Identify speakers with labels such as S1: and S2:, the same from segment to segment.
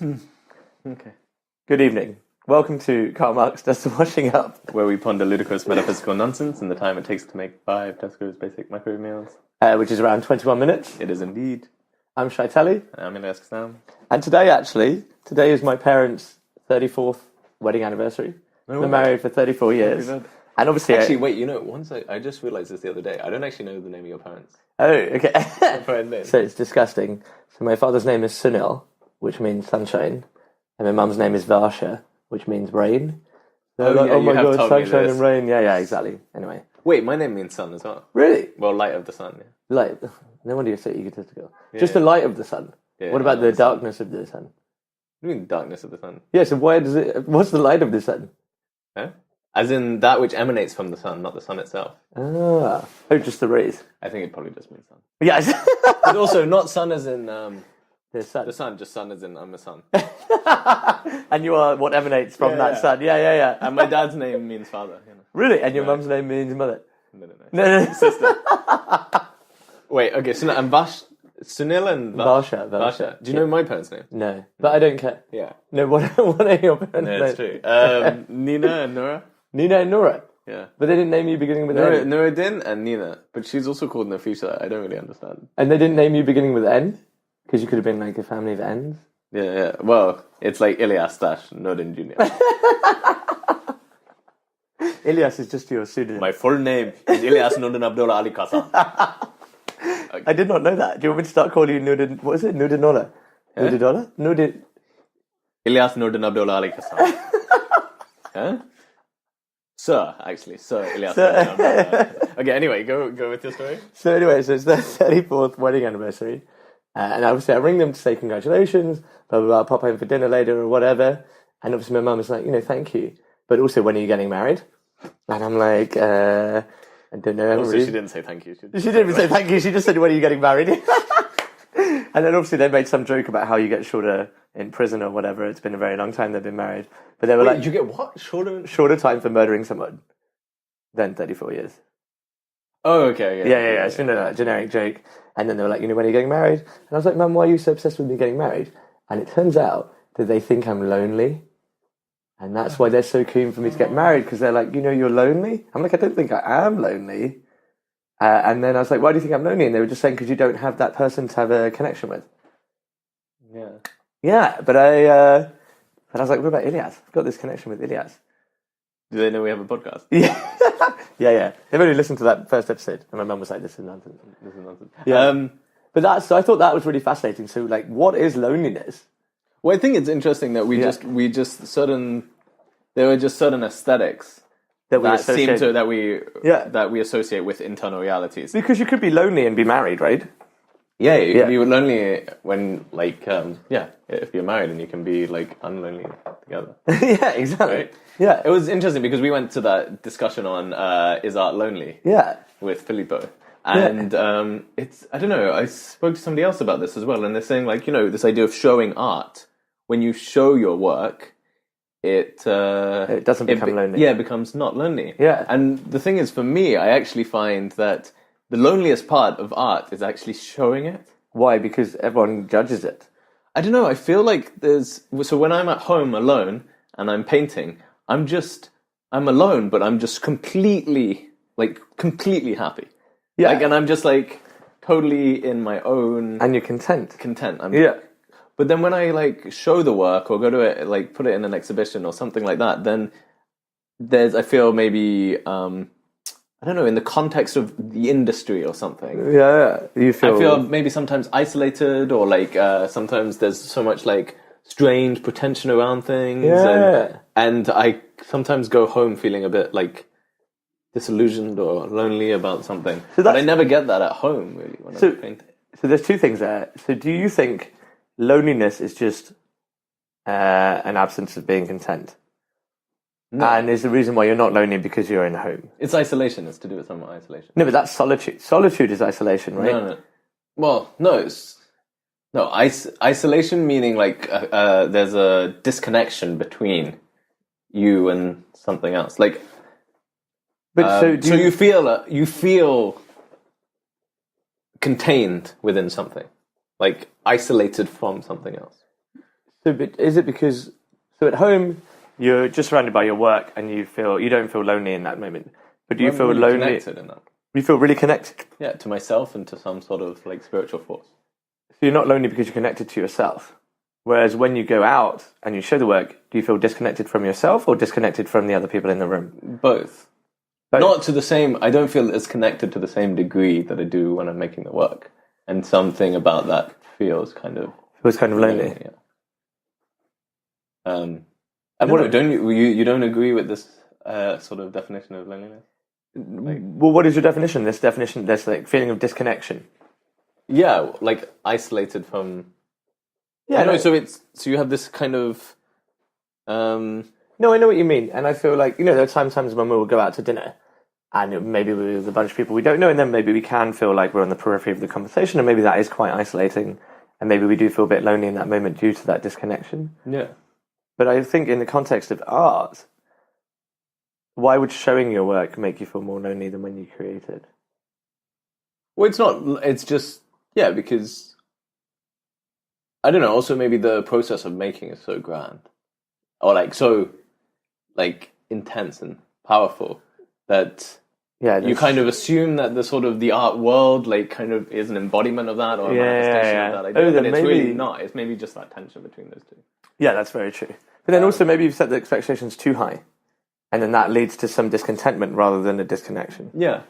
S1: Okay.
S2: Good evening. Welcome to Karl Marx Does the Washing Up,
S1: Where we ponder ludicrous metaphysical nonsense in the time it takes to make 5 Tesco's basic microwave meals.
S2: which is around 21 minutes.
S1: It is indeed.
S2: I'm Shy Telly.
S1: I'm Ilyas and Shy.
S2: And today is my parents' 34th wedding anniversary. They're married for 34 years. And obviously...
S1: Actually, wait, I just realised this the other day. I don't actually know the name of your parents.
S2: Oh, okay.
S1: Name.
S2: So it's disgusting. So my father's name is Sunil, which means sunshine. And my mum's name is Varsha, which means rain. So
S1: Oh my God,
S2: sunshine and rain. Yeah, exactly. Anyway.
S1: Wait, my name means sun as well.
S2: Really?
S1: Well, light of the sun, yeah.
S2: Light. No wonder you're so egotistical. Just the light of the sun.
S1: Yeah,
S2: what about the darkness of the sun?
S1: What do you mean darkness of the sun?
S2: Yeah, so what's the light of the sun?
S1: Huh? As in that which emanates from the sun, not the sun itself.
S2: Oh, just the rays.
S1: I think it probably just means sun.
S2: Yes.
S1: But also, not sun as in
S2: the sun.
S1: the sun, just sun as in I'm a sun.
S2: And you are what emanates from that sun. Yeah.
S1: And my dad's name means father. You know.
S2: Really? And your mum's name means mother?
S1: No. Sister. Wait, okay, so I'm Sunil and
S2: Varsha.
S1: Do you know my parents' name?
S2: No, but I don't care.
S1: Yeah.
S2: No, what are your parents' names?
S1: No, it's true. Nina and Nora.
S2: Nina and Nora?
S1: Yeah.
S2: But they didn't name you beginning with N?
S1: Nuruddin and Nina. But she's also called Nafisa. I don't really understand.
S2: And they didn't name you beginning with N? Because you could have been like a family of N's?
S1: Yeah. Well, it's like Ilyas Nuruddin Jr.
S2: Ilyas is just your pseudonym.
S1: My full name is Ilyas Nuruddin Abdullah Ali Kasam.
S2: Okay. I did not know that. Do you want me to start calling you Nuruddin? What is it? Nuruddinola? Nuruddinola?
S1: Ilyas Nuruddin Abdullah Ali Kasam. Huh? Sir Ilyas. Okay, anyway, go with your story.
S2: So it's their 34th wedding anniversary. And obviously I ring them to say congratulations, blah, blah, blah, pop home for dinner later or whatever. And obviously my mum is like, thank you. But also, when are you getting married? And I'm like, I don't know.
S1: Also, she didn't say thank you.
S2: She didn't even say thank you. She just said, when are you getting married? And then obviously they made some joke about how you get shorter in prison or whatever. It's been a very long time they've been married. But they were like...
S1: you get what?
S2: Shorter time for murdering someone than 34 years.
S1: Oh, okay.
S2: Yeah. It's a generic joke. And then they were like, when are you getting married? And I was like, Mum, why are you so obsessed with me getting married? And it turns out that they think I'm lonely. And that's why they're so keen for me to get married, because they're like, you're lonely? I'm like, I don't think I am lonely. And then I was like, why do you think I'm lonely? And they were just saying, because you don't have that person to have a connection with.
S1: Yeah.
S2: Yeah, but I was like, what about Ilyas? I've got this connection with Ilyas.
S1: Do they know we have a podcast?
S2: Yeah. Yeah. They've only listened to that first episode. And my mum was like, this is nonsense. Yeah. But I thought that was really fascinating. So, like, what is loneliness?
S1: Well, I think it's interesting that there were just certain aesthetics that we associate with internal realities.
S2: Because you could be lonely and be married, right?
S1: Yeah, you can be lonely when, if you're married, and you can be, unlonely together.
S2: Yeah, exactly.
S1: Right?
S2: Yeah.
S1: It was interesting because we went to that discussion on Is Art Lonely?
S2: Yeah.
S1: With Filippo. And I don't know, I spoke to somebody else about this as well, and they're saying, this idea of showing art, when you show your work, it
S2: doesn't become lonely.
S1: Yeah, it becomes not lonely.
S2: Yeah.
S1: And the thing is, for me, I actually find that the loneliest part of art is actually showing it.
S2: Why? Because everyone judges it.
S1: I don't know, I feel like so when I'm at home alone and I'm painting, I'm alone, but I'm just completely happy.
S2: Yeah.
S1: And I'm just totally in my own...
S2: And you're content.
S1: Yeah. But then when I show the work or go to it, put it in an exhibition or something like that, then I feel maybe, I don't know, in the context of the industry or something.
S2: Yeah, I
S1: feel maybe sometimes isolated, or sometimes there's so much strange pretension around things.
S2: Yeah.
S1: And I sometimes go home feeling a bit disillusioned or lonely about something. But I never get that at home, really, when I'm painting.
S2: So there's two things there. So do you think loneliness is just an absence of being content? No. And is the reason why you're not lonely because you're in home?
S1: It's isolation. It's to do with some isolation.
S2: No, but that's solitude. Solitude is isolation, right?
S1: No. Well, no. Isolation meaning there's a disconnection between you and something else. So you feel contained within something, isolated from something else.
S2: But is it because at home you're just surrounded by your work and you don't feel lonely in that moment? But do you feel
S1: really
S2: lonely?
S1: connected in that.
S2: You feel really connected.
S1: Yeah, to myself and to some sort of like spiritual force.
S2: So you're not lonely because you're connected to yourself. Whereas when you go out and you show the work, do you feel disconnected from yourself or disconnected from the other people in the room?
S1: Both. Not to the same. I don't feel as connected to the same degree that I do when I'm making the work. And something about that feels kind of
S2: lonely.
S1: Yeah. I don't know, don't you don't agree with this sort of definition of loneliness?
S2: Well, what is your definition? This like feeling of disconnection.
S1: Yeah, like isolated from.
S2: Yeah, no.
S1: So you have this kind of.
S2: No, I know what you mean, and I feel like there are sometimes when we will go out to dinner, and maybe with a bunch of people we don't know, and then maybe we can feel like we're on the periphery of the conversation, and maybe that is quite isolating, and maybe we do feel a bit lonely in that moment due to that disconnection.
S1: Yeah.
S2: But I think in the context of art, why would showing your work make you feel more lonely than when you create it?
S1: Well, it's not. It's just because I don't know. Also, maybe the process of making is so grand, or so intense and powerful that you kind of assume that the sort of the art world kind of is an embodiment of that or a manifestation of that idea. But it's really not. It's maybe just that tension between those two.
S2: Yeah, that's very true. But then also maybe you've set the expectations too high, and then that leads to some discontentment rather than a disconnection.
S1: Yeah,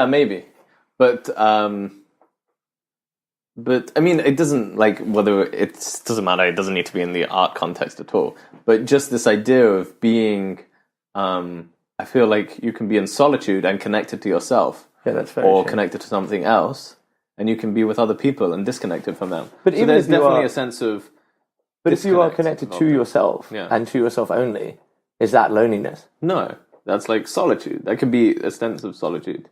S1: maybe. But I mean, it doesn't doesn't matter. It doesn't need to be in the art context at all. But just this idea of being, I feel like you can be in solitude and connected to yourself.
S2: Yeah, that's very
S1: or
S2: true.
S1: Connected to something else, and you can be with other people and disconnected from them.
S2: But
S1: so
S2: even
S1: there's
S2: if you
S1: definitely
S2: are,
S1: a sense of.
S2: But if you are connected to yourself and to yourself only, is that loneliness?
S1: No, that's like solitude. That could be a sense of solitude.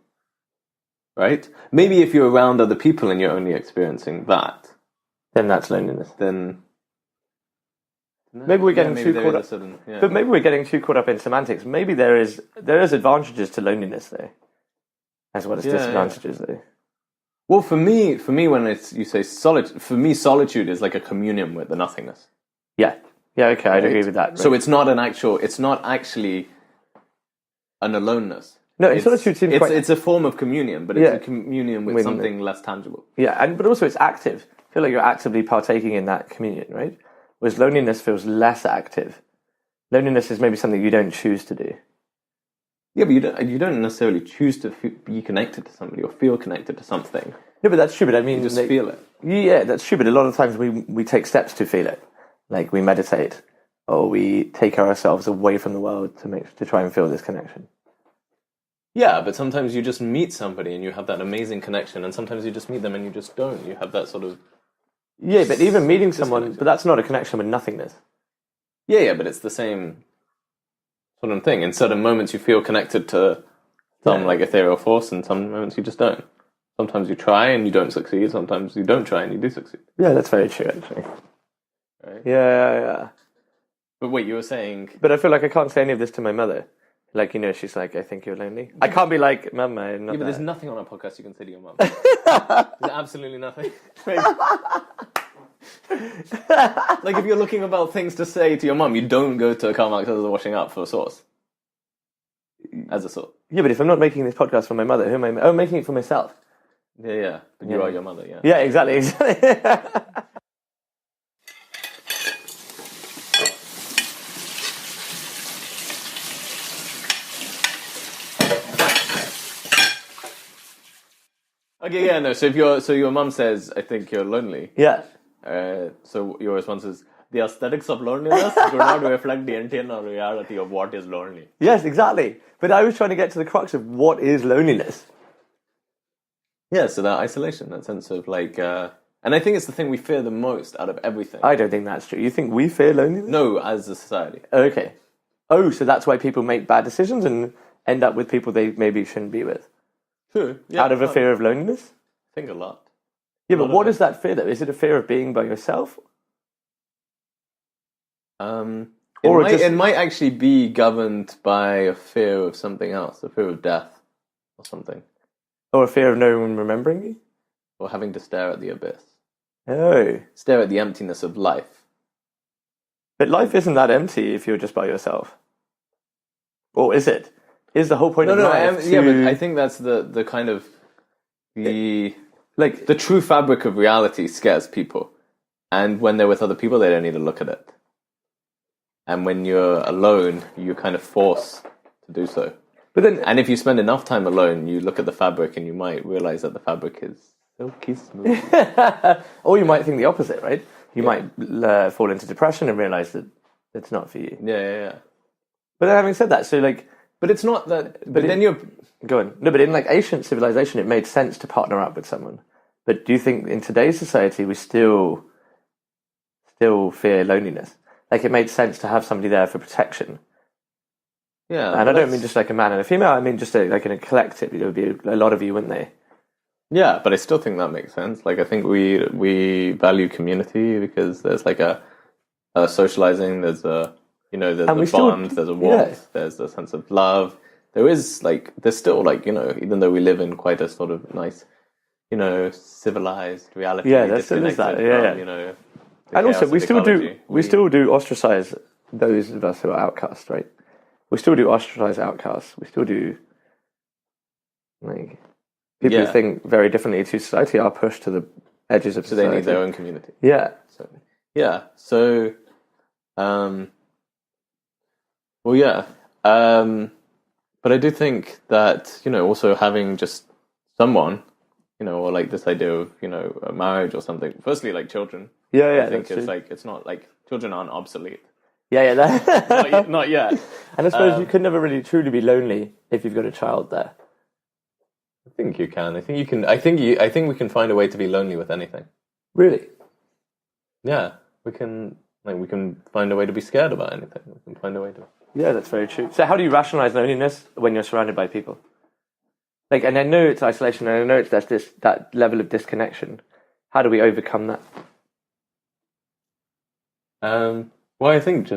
S1: Right? Maybe if you're around other people and you're only experiencing that,
S2: then that's loneliness.
S1: Then
S2: maybe we're getting too caught up. But maybe we're getting too caught up in semantics. Maybe there is advantages to loneliness though, as well as disadvantages though.
S1: Well, for me, when you say solitude, for me, solitude is like a communion with the nothingness.
S2: Yeah. Okay, I'd agree with that. Right?
S1: So it's not actually an aloneness.
S2: No, solitude seems
S1: it's a form of communion, but it's a communion with something less tangible.
S2: Yeah, but also it's active. I feel like you're actively partaking in that communion, right? Whereas loneliness feels less active. Loneliness is maybe something you don't choose to do.
S1: Yeah, but you don't necessarily choose to be connected to somebody or feel connected to something.
S2: No, but that's true. But I mean,
S1: you just feel it.
S2: Yeah, that's true. But a lot of times we take steps to feel it, like we meditate or we take ourselves away from the world to try and feel this connection.
S1: Yeah, but sometimes you just meet somebody and you have that amazing connection, and sometimes you just meet them and you just don't. You have that sort of...
S2: Yeah, but even meeting someone, but that's not a connection with nothingness.
S1: Yeah, but it's the same sort of thing. In certain moments you feel connected to some ethereal force, and some moments you just don't. Sometimes you try and you don't succeed, sometimes you don't try and you do succeed.
S2: Yeah, that's very true, actually.
S1: Right?
S2: Yeah.
S1: But wait, you were saying...
S2: But I feel like I can't say any of this to my mother. Like, she's like, I think you're lonely. I can't be like, Mum, I'm not.
S1: Yeah, but there's nothing on our podcast you can say to your mum. There's absolutely nothing. Like, if you're looking about things to say to your mum, you don't go to Karl Marx as a washing up for a source. As a source.
S2: Yeah, but if I'm not making this podcast for my mother, who am I? Oh, I'm making it for myself.
S1: Yeah. But you are your mother, yeah.
S2: Yeah, exactly.
S1: Okay, yeah, no. So your mum says, "I think you're lonely."
S2: Yeah.
S1: So your response is, "The aesthetics of loneliness do not reflect the internal reality of what is lonely."
S2: Yes, exactly. But I was trying to get to the crux of what is loneliness.
S1: Yeah, so that isolation, that sense of and I think it's the thing we fear the most out of everything.
S2: I don't think that's true. You think we fear loneliness?
S1: No, as a society.
S2: Okay. Oh, so that's why people make bad decisions and end up with people they maybe shouldn't be with.
S1: True. Yeah,
S2: out of a fear of loneliness?
S1: I think a lot.
S2: Yeah, but what is that fear though? Is it a fear of being by yourself?
S1: It might actually be governed by a fear of something else, a fear of death or something.
S2: Or a fear of no one remembering you?
S1: Or having to stare at the abyss.
S2: Oh.
S1: Stare at the emptiness of life.
S2: But life isn't that empty if you're just by yourself. Or is it? Is the whole point of life
S1: yeah, but I think that's the kind of the true fabric of reality scares people, and when they're with other people, they don't need to look at it. And when you're alone, you're kind of forced to do so.
S2: But then,
S1: and if you spend enough time alone, you look at the fabric and you might realize that the fabric is silky smooth.
S2: or you might think the opposite, right? You might fall into depression and realize that it's not for you.
S1: Yeah.
S2: But then having said that, so like...
S1: But it's not that... But then you're...
S2: Go on. No, but in like ancient civilization, it made sense to partner up with someone. But do you think in today's society, we still fear loneliness? Like, it made sense to have somebody there for protection.
S1: Yeah.
S2: And I don't mean just like a man and a female. I mean just like in a collective. There would be a lot of you, wouldn't they?
S1: Yeah, but I still think that makes sense. Like, I think we value community because there's like a socializing, there's a, there's a bond, there's a warmth, there's a sense of love. There's still like, even though we live in quite a sort of nice, civilized reality.
S2: Yeah, there still is that. Yeah. And also, we still do ostracize those of us who are outcasts, right? We still do ostracize outcasts. We still do, like, people who think very differently to society are pushed to the edges of society.
S1: So they need their own community.
S2: Yeah.
S1: So, but I do think that, also having just someone, or like this idea of, a marriage or something. Firstly, like children.
S2: Yeah.
S1: I think it's like, it's not like children aren't obsolete.
S2: Yeah.
S1: Not yet.
S2: And I suppose you could never really truly be lonely if you've got a child there.
S1: I think you can. I think you can. I think we can find a way to be lonely with anything.
S2: Really?
S1: Yeah, we can. Like, we can find a way to be scared about anything. We can find a way to.
S2: Yeah, that's very true. So, how do you rationalize loneliness when you're surrounded by people? Like, and I know it's isolation, and I know it's that level of disconnection. How do we overcome that?
S1: Well, I think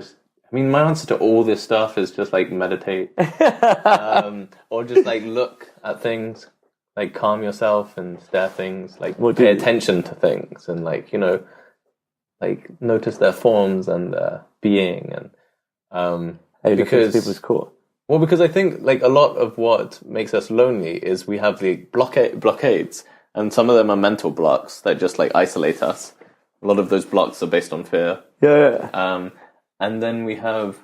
S1: my answer to all this stuff is just like meditate, or just like look at things, like calm yourself and stare at things, like pay attention to things, and like like notice their forms and being, and because
S2: people's core.
S1: Well, because I think like a lot of what makes us lonely is we have the blockades, and some of them are mental blocks that just like isolate us. A lot of those blocks are based on fear.
S2: Yeah.
S1: And then we have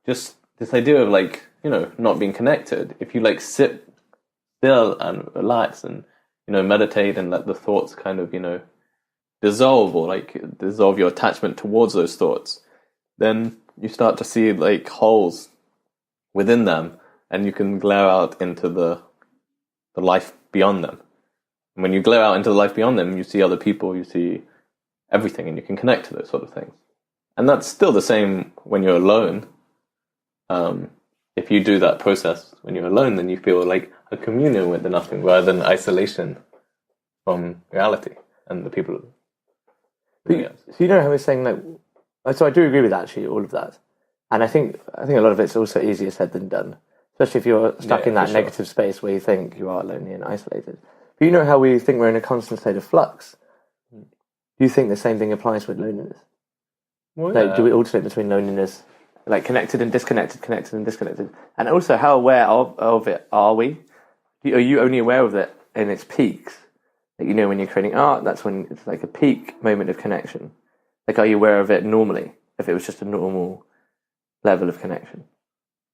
S1: just this idea of like, not being connected. If you like sit still and relax and, meditate and let the thoughts kind of, dissolve, or like dissolve your attachment towards those thoughts, then you start to see like holes within them, and you can glare out into the life beyond them. And when you glare out into the life beyond them, you see other people, you see everything, and you can connect to those sort of things. And that's still the same when you're alone. If you do that process when you're alone, then you feel like a communion with the nothing rather than isolation from reality and the people.
S2: So how we're saying like, so I do agree with actually all of that, and I think a lot of it's also easier said than done, especially if you're stuck in that negative space where you think you are lonely and isolated. But how we think we're in a constant state of flux. Do you think the same thing applies with loneliness?
S1: Well, yeah.
S2: Like, do we alternate between loneliness, like connected and disconnected, connected and disconnected? And also, how aware of it are we? Are you only aware of it in its peaks? Like, when you're creating art, that's when it's like a peak moment of connection. Like, are you aware of it normally, if it was just a normal level of connection?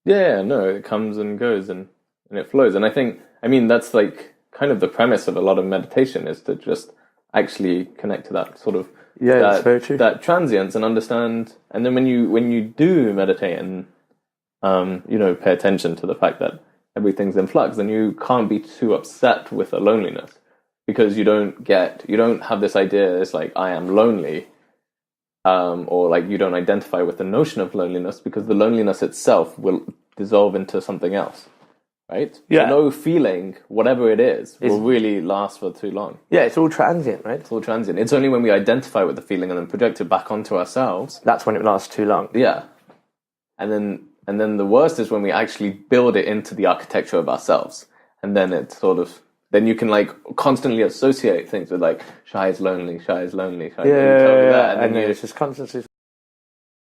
S1: Yeah, no, it comes and goes and it flows. And I think, that's like kind of the premise of a lot of meditation, is to just actually connect to that sort of
S2: that's very true.
S1: That transience and understand. And then when you do meditate and pay attention to the fact that everything's in flux, then you can't be too upset with the loneliness, because you don't have this idea, it's like I am lonely, or like you don't identify with the notion of loneliness, because the loneliness itself will dissolve into something else. Right?
S2: Yeah.
S1: So no feeling, whatever it is, will really last for too long.
S2: Yeah, it's all transient, right?
S1: It's all transient. It's only when we identify with the feeling and then project it back onto ourselves.
S2: That's when it lasts too long.
S1: Yeah. And then the worst is when we actually build it into the architecture of ourselves. And then it's sort of, then you can like constantly associate things with like, Shy is lonely, Shy is lonely, Shy is lonely.
S2: And then it's just constantly